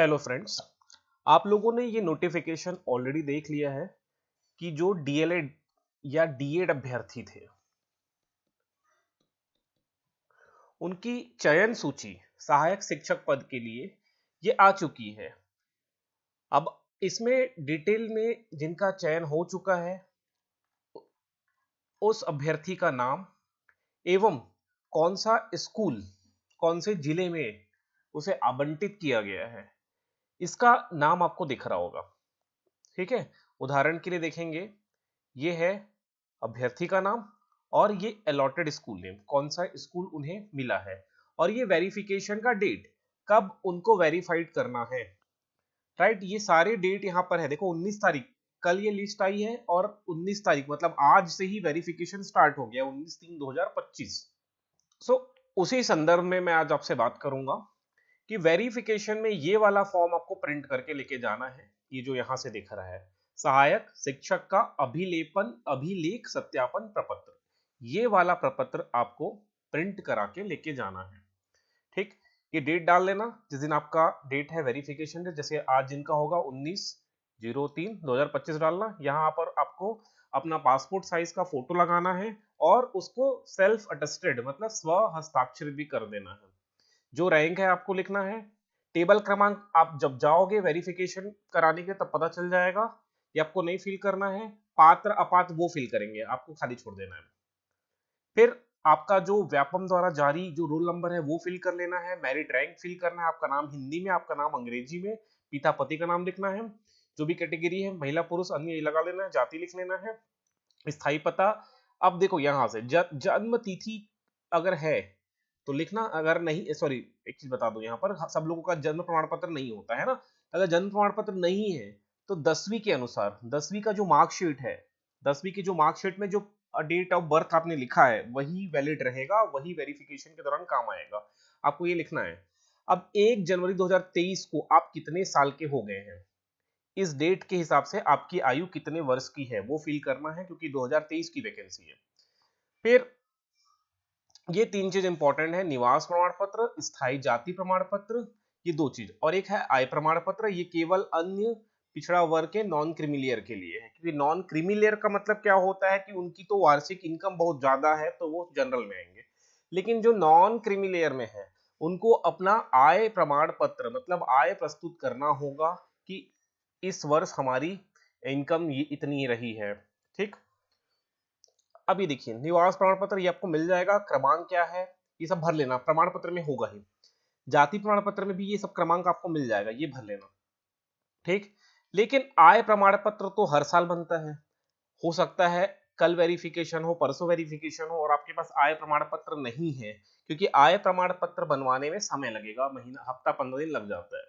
Hello friends. आप लोगों ने ये नोटिफिकेशन ऑलरेडी देख लिया है कि जो डीएलएड या डीएड अभ्यर्थी थे उनकी चयन सूची सहायक शिक्षक पद के लिए ये आ चुकी है। अब इसमें डिटेल में जिनका चयन हो चुका है उस अभ्यर्थी का नाम एवं कौन सा स्कूल कौन से जिले में उसे आवंटित किया गया है इसका नाम आपको दिख रहा होगा। ठीक है, उदाहरण के लिए देखेंगे, ये है अभ्यर्थी का नाम और ये अलॉटेड स्कूल नेम, कौन सा स्कूल उन्हें मिला है और ये वेरिफिकेशन का डेट, कब उनको वेरीफाइड करना है। राइट, ये सारे डेट यहाँ पर है। देखो 19 तारीख कल ये लिस्ट आई है और 19 तारीख मतलब आज से ही वेरिफिकेशन स्टार्ट हो गया, 19/3/2025। सो उसी संदर्भ में मैं आज आपसे बात करूंगा कि वेरिफिकेशन में ये वाला फॉर्म आपको प्रिंट करके लेके जाना है। ये जो यहां से दिख रहा है, सहायक शिक्षक का अभिलेख सत्यापन प्रपत्र, ये वाला प्रपत्र आपको प्रिंट करा के लेके जाना है। ठीक, ये डेट डाल लेना जिस दिन आपका डेट है वेरिफिकेशन डेट, जैसे आज जिनका होगा 19/03/2025 डालना। यहाँ पर आपको अपना पासपोर्ट साइज का फोटो लगाना है और उसको सेल्फ अटेस्टेड मतलब स्व हस्ताक्षरित भी कर देना है। जो रैंक है आपको लिखना है। टेबल क्रमांक आप जब जाओगे वेरिफिकेशन कराने के तब पता चल जाएगा, ये आपको नहीं फिल करना है। पात्र अपात्र वो फिल करेंगे, आपको खाली छोड़ देना है। फिर आपका जो व्यापम द्वारा जारी जो रोल नंबर है वो फिल कर लेना है। मेरिट रैंक फिल करना है, आपका नाम हिंदी में, आपका नाम अंग्रेजी में, पिता पति का नाम लिखना है, जो भी कैटेगरी है महिला पुरुष अन्य ये लगा लेना है, जाति लिख लेना है, स्थायी पता। अब देखो यहां से जन्म तिथि अगर है तो लिखना, अगर नहीं, सॉरी एक चीज बता दो, यहाँ पर सब लोगों का जन्म प्रमाण पत्र नहीं होता है ना। अगर जन्म प्रमाण पत्र नहीं है तो 10वीं के अनुसार 10वीं का जो मार्कशीट है, 10वीं की जो मार्कशीट में जो डेट ऑफ बर्थ आपने लिखा है वही वैलिड रहेगा, वही वेरिफिकेशन के दौरान काम आएगा। आपको ये लिखना है। अब 1 जनवरी 2023 को आप कितने साल के हो गए हैं, इस डेट के हिसाब से आपकी आयु कितने वर्ष की है वो फिल करना है, क्योंकि 2023 की वैकेंसी है। फिर ये 3 चीज इंपॉर्टेंट है, निवास प्रमाण पत्र, स्थायी जाति प्रमाण पत्र, ये 2 चीज, और एक है आय प्रमाण पत्र। ये केवल अन्य पिछड़ा वर्ग के नॉन क्रीमी के लिए है, क्योंकि नॉन क्रीमी का मतलब क्या होता है कि उनकी तो वार्षिक इनकम बहुत ज्यादा है तो वो जनरल में आएंगे, लेकिन जो नॉन क्रीमी में है उनको अपना आय प्रमाण पत्र मतलब आय प्रस्तुत करना होगा कि इस वर्ष हमारी इनकम ये इतनी रही है। ठीक, अब ये देखिए निवास प्रमाण पत्र ये आपको मिल जाएगा, क्रमांक क्या है ये सब भर लेना, प्रमाण पत्र में होगा ही। जाति प्रमाण पत्र में भी ये सब क्रमांक आपको मिल जाएगा, ये भर लेना। ठीक, लेकिन आय प्रमाण पत्र तो हर साल बनता है, हो सकता है कल वेरिफिकेशन हो, परसों वेरिफिकेशन हो और आपके पास आय प्रमाण पत्र नहीं है, क्योंकि आय प्रमाण पत्र बनवाने में समय लगेगा, महीना हफ्ता 15 दिन लग जाता है।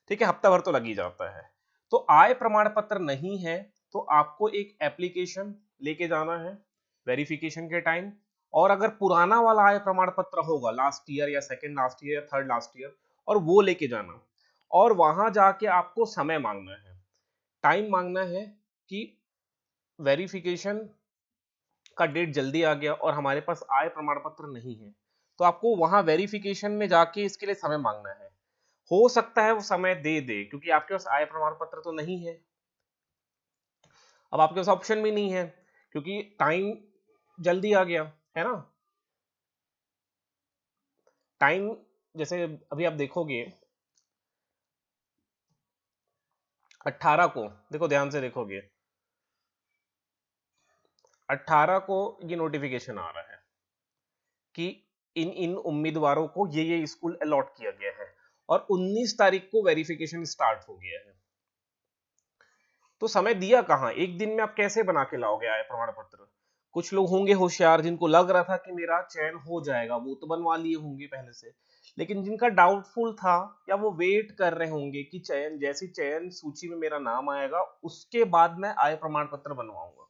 ठीक है, हफ्ता भर तो लग ही जाता है। तो आय प्रमाण पत्र नहीं है तो आपको एक एप्लीकेशन लेके जाना है वेरिफिकेशन के टाइम, और अगर पुराना वाला आय प्रमाण पत्र होगा लास्ट ईयर या सेकंड लास्ट ईयर या थर्ड लास्ट ईयर, और वो लेके जाना और वहां जाके आपको समय मांगना है, टाइम मांगना है कि वेरिफिकेशन का डेट जल्दी आ गया और हमारे पास आय प्रमाण पत्र नहीं है, तो आपको वहां वेरिफिकेशन में जाके इसके लिए समय मांगना है। हो सकता है वो समय दे दे क्योंकि आपके पास आय प्रमाण पत्र तो नहीं है। अब आपके पास ऑप्शन भी नहीं है क्योंकि टाइम जल्दी आ गया है ना। टाइम जैसे अभी आप देखोगे 18 को, देखो ध्यान से देखोगे 18 को ये नोटिफिकेशन आ रहा है कि इन इन उम्मीदवारों को ये स्कूल अलॉट किया गया है और 19 तारीख को वेरिफिकेशन स्टार्ट हो गया है। तो समय दिया कहां, एक दिन में आप कैसे बना के लाओगे आय प्रमाण पत्र। कुछ लोग होंगे होशियार जिनको लग रहा था कि मेरा चयन हो जाएगा, वो तो बनवा लिए होंगे पहले से, लेकिन जिनका डाउटफुल था या वो वेट कर रहे होंगे कि चयन जैसी चयन सूची में मेरा नाम आएगा उसके बाद मैं आय प्रमाण पत्र बनवाऊंगा,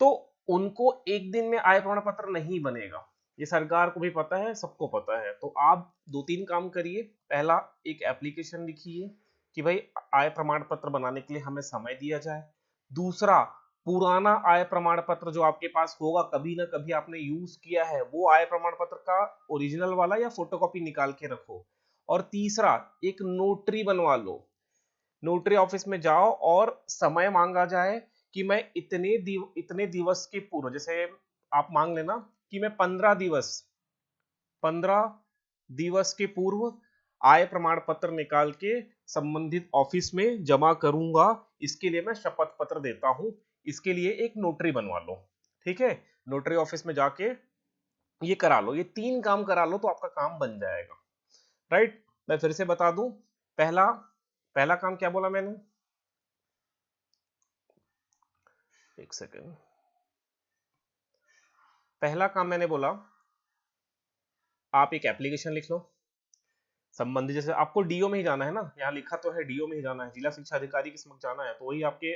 तो उनको एक दिन में आय प्रमाण पत्र नहीं बनेगा। ये सरकार को भी पता है, सबको पता है। तो आप 2-3 काम करिए। पहला, एक एप्लीकेशन लिखिए कि भाई आय प्रमाण पत्र बनाने के लिए हमें समय दिया जाए। दूसरा, पुराना आय प्रमाण पत्र जो आपके पास होगा, कभी ना कभी आपने यूज किया है, वो आय प्रमाण पत्र का ओरिजिनल वाला या फोटोकॉपी निकाल के रखो और तीसरा एक नोटरी बनवा लो। नोटरी ऑफिस में जाओ और समय मांगा जाए कि मैं इतने दिवस के पूर्व, जैसे आप मांग लेना कि मैं 15 दिवस के पूर्व आय प्रमाण पत्र निकाल के संबंधित ऑफिस में जमा करूंगा, इसके लिए मैं शपथ पत्र देता हूं, इसके लिए एक नोटरी बनवा लो। ठीक है, नोटरी ऑफिस में जाके ये करा लो, ये 3 काम करा लो तो आपका काम बन जाएगा। राइट, मैं फिर से बता दूं, पहला पहला काम क्या बोला मैंने, एक सेकेंड, पहला काम मैंने बोला आप एक एप्लीकेशन लिख लो संबंधित, जैसे आपको डीओ में ही जाना है ना, यहाँ लिखा तो है डीओ में ही जाना है, जिला शिक्षा अधिकारी के समक्ष जाना है, तो वही आपके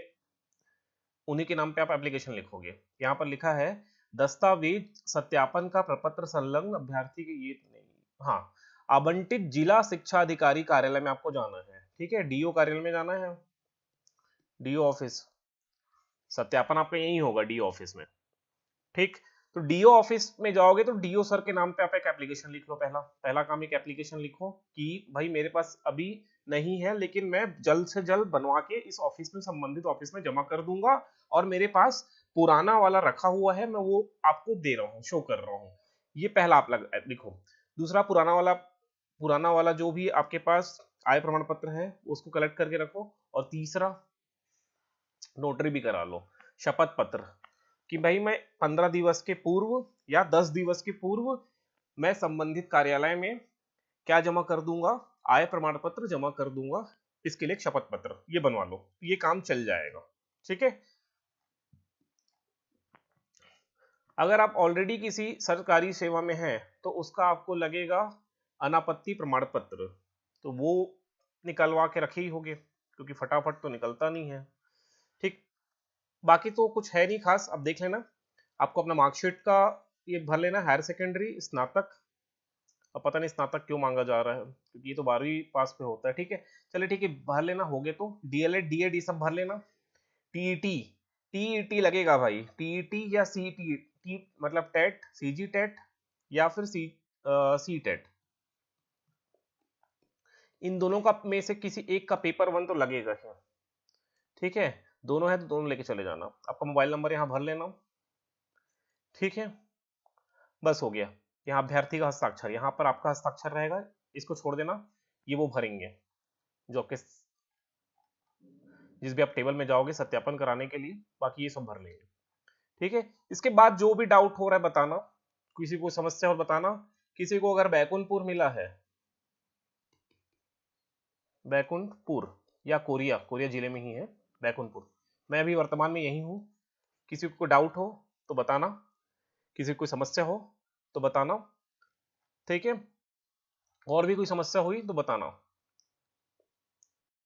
उन्हीं के नाम पे आप एप्लीकेशन लिखोगे। यहाँ पर लिखा है दस्तावेज सत्यापन का प्रपत्र संलग्न अभ्यर्थी के, ये नहीं, हाँ, आवंटित जिला शिक्षा अधिकारी कार्यालय में आपको जाना है। ठीक है, डीओ कार्यालय में जाना है, डीओ ऑफिस, सत्यापन आपका यही होगा डीओ ऑफिस में। ठीक, तो डीओ ऑफिस में जाओगे तो डीओ सर के नाम पे आप एक एप्लीकेशन लिख लो। पहला पहला काम एक एप्लीकेशन लिखो कि भाई मेरे पास अभी नहीं है, लेकिन मैं जल्द से जल्द बनवा के इस ऑफिस में, संबंधित ऑफिस में जमा कर दूंगा, और मेरे पास पुराना वाला रखा हुआ है, मैं वो आपको दे रहा हूँ, शो कर रहा हूँ। ये पहला आप लिखो। दूसरा, पुराना वाला जो भी आपके पास आय प्रमाण पत्र है उसको कलेक्ट करके रखो। और तीसरा, नोटरी भी करा लो, शपथ पत्र, कि भाई मैं 15 दिवस के पूर्व या 10 दिवस के पूर्व मैं संबंधित कार्यालय में क्या जमा कर दूंगा, आय प्रमाण पत्र जमा कर दूंगा, इसके लिए एक शपथ पत्र ये बनवा लो, ये काम चल जाएगा। ठीक है, अगर आप ऑलरेडी किसी सरकारी सेवा में हैं तो उसका आपको लगेगा अनापत्ति प्रमाण पत्र, तो वो निकलवा के रखे ही होगे, क्योंकि फटाफट तो निकलता नहीं है। ठीक, बाकी तो कुछ है नहीं खास, अब देख लेना, आपको अपना मार्कशीट का ये भर लेना, हायर सेकेंडरी, स्नातक, अब पता नहीं स्नातक क्यों मांगा जा रहा है, क्योंकि ये तो 12वीं पास पे होता है। ठीक है, चलिए ठीक है, भर लेना, हो गए तो डीएलएड डीएड ये सब भर लेना। टीईटी, टीईटी लगेगा भाई, टीईटी या सीटी, टी मतलब टेट, सीजी टेट या फिर सी टेट, इन दोनों का में से किसी एक का पेपर 1 तो लगेगा ही। ठीक है, दोनों है तो दोनों लेके चले जाना, आपका मोबाइल नंबर यहाँ भर लेना। ठीक है, बस हो गया। यहाँ अभ्यर्थी का हस्ताक्षर, यहाँ पर आपका हस्ताक्षर रहेगा, इसको छोड़ देना, ये वो भरेंगे जो आपके, जिस भी आप टेबल में जाओगे सत्यापन कराने के लिए, बाकी ये सब भर लेंगे। ठीक है, इसके बाद जो भी डाउट हो रहा है बताना, किसी को समस्या हो बताना, किसी को अगर बैकुंठपुर मिला है, बैकुंठपुर या कोरिया, कोरिया जिले में ही है बैकुंठपुर, मैं अभी वर्तमान में यही हूँ, किसी को डाउट हो तो बताना, किसी को कोई समस्या हो तो बताना। ठीक है, और भी कोई समस्या हुई तो बताना।